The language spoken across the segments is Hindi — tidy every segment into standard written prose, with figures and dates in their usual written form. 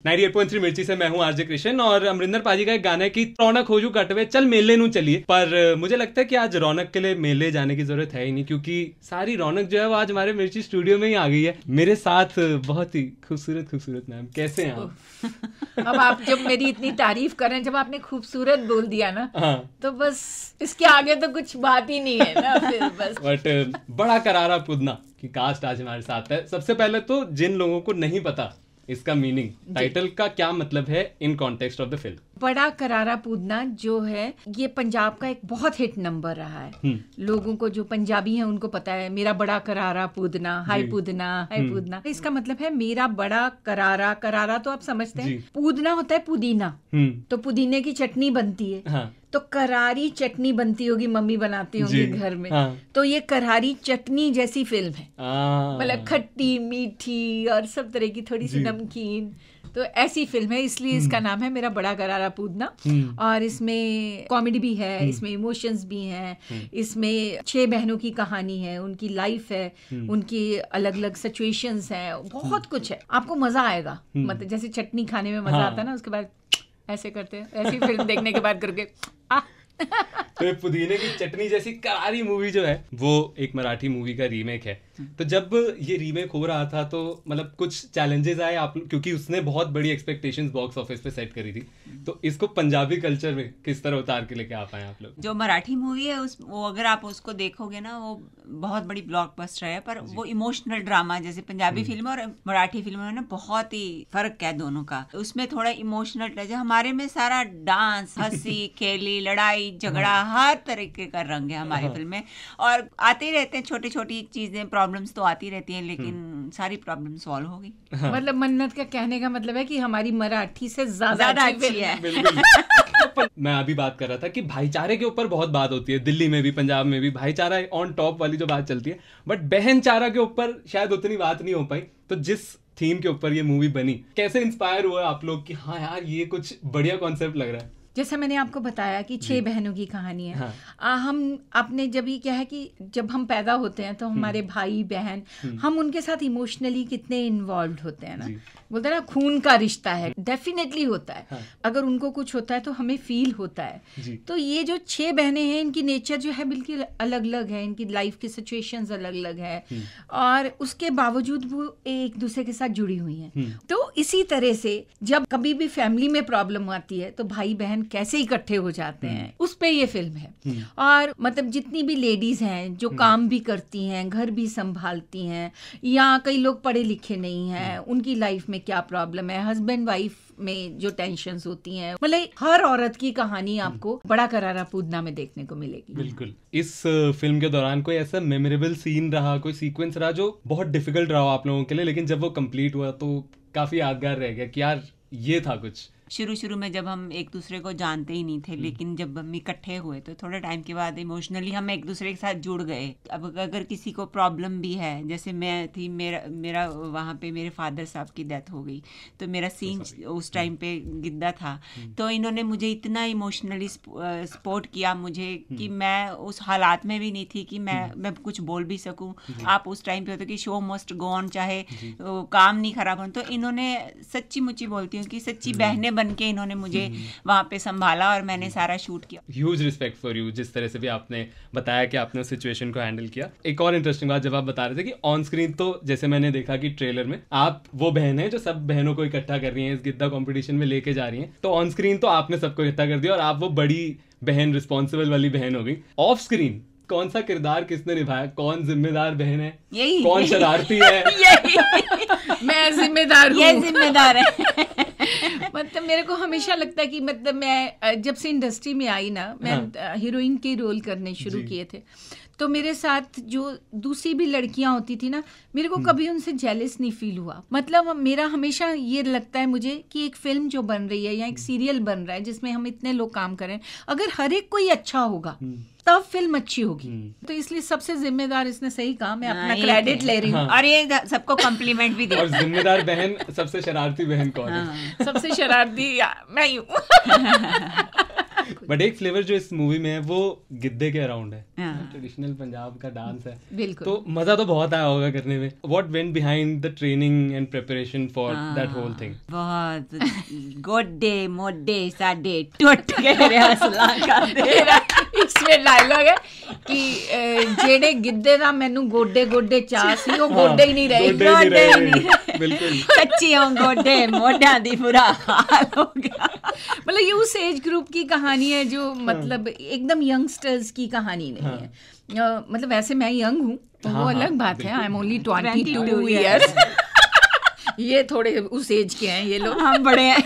98.3 मिर्ची से मैं हूं आरजे कृष्ण और अमरिंदर पाजी का एक गाना है कि रौनक हो जू कटवे चल मेले नू चलिए। पर मुझे लगता है कि आज रौनक के लिए मेले जाने की जरूरत है ही नहीं, क्योंकि सारी रौनक जो है वो आज हमारे मिर्ची स्टूडियो में ही आ गई है। मेरे साथ बहुत ही खूबसूरत मैम, कैसे हैं आप? अब आप जब मेरी इतनी तारीफ कर रहे हैं, जब आपने खूबसूरत बोल दिया ना, हाँ, तो बस इसके आगे तो कुछ बात ही नहीं है ना फिर बस। बट बड़ा करारा पुदना की कास्ट आज हमारे साथ है। सबसे पहले तो जिन लोगों को नहीं पता इसका मीनिंग, टाइटल का क्या मतलब है in context of the film. बड़ा करारा पूदना जो है ये पंजाब का एक बहुत हिट नंबर रहा है। लोगों को जो पंजाबी हैं उनको पता है मेरा बड़ा करारा पूदना, हाय पूदना। इसका मतलब है मेरा बड़ा करारा। करारा तो आप समझते हैं, पूदना होता है पुदीना, तो पुदीने की चटनी बनती है। हाँ। तो करारी चटनी बनती होगी, मम्मी बनाती होगी घर में। हाँ। तो ये करारी चटनी जैसी फिल्म है, मतलब खट्टी मीठी और सब तरह की, थोड़ी सी नमकीन, तो ऐसी फिल्म है, इसलिए इसका नाम है मेरा बड़ा करारा पूदना। और इसमें कॉमेडी भी है, इसमें इमोशंस भी हैं, इसमें 6 बहनों की कहानी है, उनकी लाइफ है, उनकी अलग अलग सिचुएशंस हैं, बहुत कुछ है, आपको मजा आएगा। मतलब जैसे चटनी खाने में मजा आता है ना, उसके बाद ऐसे करते हैं, ऐसी फिल्म देखने के बाद करके तो पुदीने की चटनी जैसी करारी मूवी जो है वो एक मराठी मूवी का रीमेक है। तो जब ये रीमेक हो रहा था तो मतलब कुछ चैलेंजेस आए आप, क्योंकि उसने बहुत बड़ी एक्सपेक्टेशंस बॉक्स ऑफिस पे सेट करी थी, तो इसको पंजाबी कल्चर में किस तरह उतार के लेके आ पाए आप लोग? जो मराठी मूवी है वो अगर आप उसको देखोगे ना, वो बहुत बड़ी ब्लॉकबस्टर है, पर वो इमोशनल ड्रामा, जैसे पंजाबी फिल्म और मराठी फिल्म में ना बहुत ही फर्क है दोनों का। उसमें थोड़ा इमोशनल टच है, हमारे में सारा डांस, हंसी खेली, लड़ाई झगड़ा, हर तरीके का रंग है हमारी फिल्म में। और आते ही रहते हैं छोटी छोटी चीजें, प्रॉब्लम्स तो आती रहती हैं, लेकिन सारी प्रॉब्लम सॉल्व हो गई। मतलब मन्नत का कहने का मतलब है कि हमारी मराठी से ज्यादा अच्छी है। मैं अभी बात कर रहा था कि भाईचारे के ऊपर बहुत बात होती है, दिल्ली में भी पंजाब में भी भाईचारा ऑन टॉप वाली जो बात चलती है, बट बहनचारा के ऊपर शायद उतनी बात नहीं हो पाई। तो जिस थीम के ऊपर ये मूवी बनी, कैसे इंस्पायर हुआ आप लोग कि हाँ यार ये कुछ बढ़िया कॉन्सेप्ट लग रहा है? जैसा मैंने आपको बताया कि 6 बहनों की कहानी है। हाँ। हम अपने जब ये क्या है कि जब हम पैदा होते हैं तो हमारे भाई बहन, हम उनके साथ इमोशनली कितने इन्वॉल्व होते हैं ना, बोलते हैं ना खून का रिश्ता है, डेफिनेटली होता है। हाँ। अगर उनको कुछ होता है तो हमें फील होता है। तो ये जो 6 बहनें हैं, इनकी नेचर जो है बिल्कुल अलग अलग है, इनकी लाइफ की सिचुएशंस अलग अलग है, और उसके बावजूद वो एक दूसरे के साथ जुड़ी हुई हैं। तो इसी तरह से जब कभी भी फैमिली में प्रॉब्लम आती है तो भाई बहन कैसे इकट्ठे हो जाते हैं, उस पे ये फिल्म है। और मतलब जितनी भी लेडीज हैं जो काम भी करती हैं, घर भी संभालती हैं, या कई लोग पढ़े लिखे नहीं हैं, उनकी लाइफ में क्या प्रॉब्लम है, हस्बैंड वाइफ में जो टेंशन्स होती हैं, मतलब हर औरत की कहानी आपको बड़ा करारा पूदना में देखने को मिलेगी। बिल्कुल। इस फिल्म के दौरान कोई ऐसा मेमोरेबल सीन रहा, कोई सीक्वेंस रहा जो बहुत डिफिकल्ट रहा आप लोगों के लिए, लेकिन जब वो कंप्लीट हुआ तो काफी यादगार रह गया कि यार ये था कुछ? शुरू में जब हम एक दूसरे को जानते ही नहीं थे, लेकिन जब हम इकट्ठे हुए तो थोड़े टाइम के बाद इमोशनली हम एक दूसरे के साथ जुड़ गए। अब अगर किसी को प्रॉब्लम भी है, जैसे मैं थी, मेरा वहाँ पे मेरे फादर साहब की डेथ हो गई, तो मेरा सीन उस टाइम पे गिद्दा था, तो इन्होंने मुझे इतना इमोशनली सपोर्ट किया मुझे कि मैं उस हालात में भी नहीं थी कि मैं कुछ बोल भी सकूँ। आप उस टाइम पे होते कि शो मस्ट गो ऑन, चाहे काम नहीं खराब हो, तो इन्होंने सच्ची मुच्ची बोलती हूँ कि सच्ची बहनें बन के इन्होंने मुझे वहां पे संभाला और मैंने सारा शूट किया। ह्यूज रिस्पेक्ट फॉर यू, जिस तरह से भी आपने बताया कि आपने उस सिचुएशन को हैंडल किया। एक और इंटरेस्टिंग बात, जब आप बता रहे थे कि ऑन स्क्रीन, तो जैसे मैंने देखा कि ट्रेलर में आप वो बहन है जो सब बहनों को इकट्ठा कर रही हैं, इस गिद्दा कंपटीशन में लेके जा रही हैं, तो ऑन स्क्रीन तो आपने सबको इकट्ठा कर दिया और आप वो बड़ी बहन, रिस्पॉन्सिबल वाली बहन हो गई। ऑफ स्क्रीन कौन सा किरदार किसने निभाया? कौन जिम्मेदार बहन है, यही कौन शरारती है? मैं जिम्मेदार हूँ, ये जिम्मेदार है। मतलब मेरे को हमेशा लगता है कि मतलब मैं जब से इंडस्ट्री में आई ना, मैं हीरोइन के रोल करने शुरू किए थे, तो मेरे साथ जो दूसरी भी लड़कियां होती थी ना, मेरे को कभी उनसे जेलस नहीं फील हुआ। मतलब मेरा हमेशा ये लगता है मुझे कि एक फिल्म जो बन रही है या एक सीरियल बन रहा है जिसमें हम इतने लोग काम करें, अगर हर एक कोई अच्छा होगा तब फिल्म अच्छी होगी। तो इसलिए सबसे जिम्मेदार, इसने सही कहा, मैं अपना क्रेडिट ले रही हूँ। और ये सबको कॉम्प्लीमेंट भी दे। और जिम्मेदार बहन, सबसे शरारती बहन कौन है? सबसे शरारती मैं ही हूँ। बट एक फ्लेवर जो इस मूवी में है वो गिद्दे के अराउंड है, ट्रेडिशनल पंजाब का डांस है, बिल्कुल। तो मजा तो बहुत आया होगा करने में। What went behind the training and preparation for that whole thing? बहुत गोडे मोडे साडे टुट गए हसला ਕਰਦੇ इसमें डायलॉग है कि जेड़े गिद्दे दा मैनू गोडे गोडे चाह सी वो गोडे ही नहीं रहे, गोडे ही नहीं बिल्कुल कच्चियों गोडे मोढियां दी बुरा हाल हो गया। मतलब ये उस एज ग्रुप की कहानी है जो मतलब एकदम यंगस्टर्स की कहानी नहीं है। मतलब वैसे मैं यंग हूँ तो वो अलग बात है, आई एम ओनली 22 ईयर्स ये थोड़े उस एज के हैं ये लोग, हम बड़े हैं।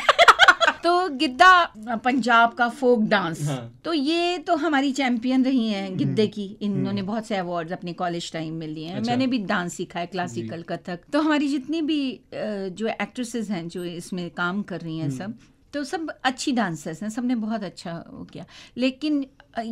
तो गिद्दा पंजाब का फोक डांस, तो ये तो हमारी चैंपियन रही हैं गिद्दे की, इन्होंने बहुत से अवार्ड्स अपने कॉलेज टाइम में लिए हैं। अच्छा। मैंने भी डांस सीखा है, क्लासिकल, कथक। तो हमारी जितनी भी जो एक्ट्रेसेस हैं जो इसमें काम कर रही हैं सब, तो सब अच्छी डांसर्स हैं, सबने बहुत अच्छा वो किया। लेकिन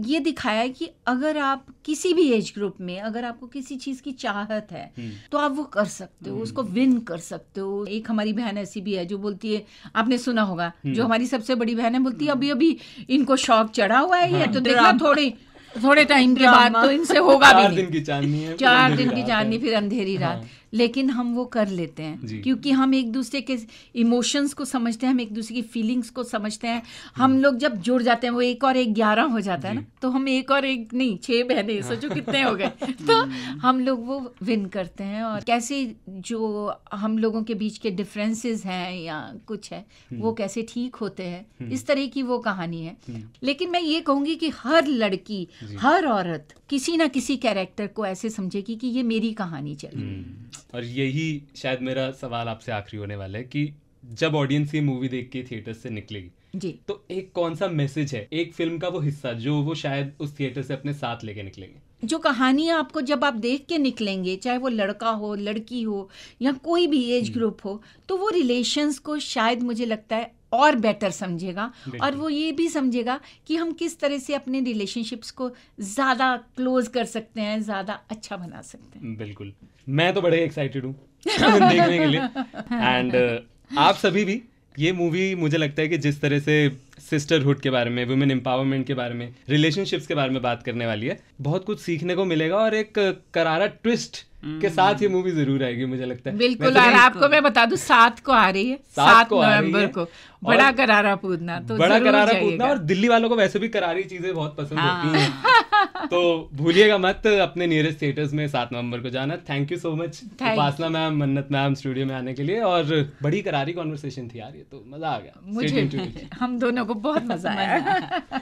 ये दिखाया है कि अगर आप किसी भी एज ग्रुप में अगर आपको किसी चीज़ की चाहत है तो आप वो कर सकते हो, उसको विन कर सकते हो। एक हमारी बहन ऐसी भी है जो बोलती है, आपने सुना होगा, जो हमारी सबसे बड़ी बहन है, बोलती है अभी अभी इनको शौक चढ़ा हुआ है ये तो देखना थोड़े टाइम के बाद तो इनसे होगा भी नहीं। 4 दिन की चांदनी है, 4 दिन की चांदनी, फिर अंधेरी रात। लेकिन हम वो कर लेते हैं क्योंकि हम एक दूसरे के इमोशंस को समझते हैं, हम एक दूसरे की फीलिंग्स को समझते हैं। हम लोग जब जुड़ जाते हैं, वो 1 और 1 11 हो जाता है ना, तो हम 1 और 1 नहीं 6 बहनें, सोचो कितने हो गए। तो हम लोग वो विन करते हैं। और कैसे जो हम लोगों के बीच के डिफरेंसेस हैं या कुछ है वो कैसे ठीक होते हैं, इस तरह की वो कहानी है। लेकिन मैं ये कहूँगी कि हर लड़की, हर औरत किसी ना किसी कैरेक्टर को ऐसे समझेगी कि ये मेरी कहानी चल रही है। और यही शायद मेरा सवाल आपसे आखिरी होने वाला है कि जब ऑडियंस ये मूवी देख के थिएटर से निकलेगी जी, तो एक कौन सा मैसेज है, एक फिल्म का वो हिस्सा जो वो शायद उस थिएटर से अपने साथ लेके निकलेंगे? जो कहानी आपको जब आप देख के निकलेंगे, चाहे वो लड़का हो, लड़की हो या कोई भी एज ग्रुप हो, तो वो रिलेशंस को शायद मुझे लगता है और बेटर समझेगा। और वो ये भी समझेगा कि हम किस तरह से अपने रिलेशनशिप्स को ज़्यादा क्लोज कर सकते हैं, ज़्यादा अच्छा बना सकते हैं। बिल्कुल, मैं तो बड़े एक्साइटेड हूँ देखने के लिए। एंड आप सभी भी, ये मूवी मुझे लगता है कि जिस तरह से सिस्टरहुड के बारे में, वुमेन एम्पावरमेंट के बारे में, रिलेशनशिप्स के बारे में बात करने वाली है, बहुत कुछ सीखने को मिलेगा और एक करारा ट्विस्ट के साथ ये मूवी जरूर आएगी मुझे लगता है। बिल्कुल। और आपको मैं बता दूं 7 को आ रही है, 7 नवंबर को। बड़ा करारा पूतना, तो बड़ा करारा पूतना। और दिल्ली वालों को वैसे भी करारी चीजें बहुत पसंद होती हैं, तो भूलिएगा मत अपने नियरेस्ट थिएटर्स में 7 नवंबर को जाना। Thank you so much Upasana ma'am, मन्नत मैम स्टूडियो में आने के लिए। और बड़ी करारी कॉन्वर्सेशन थी यार, ये तो मजा आ गया। मुझे हम दोनों को बहुत मजा आया।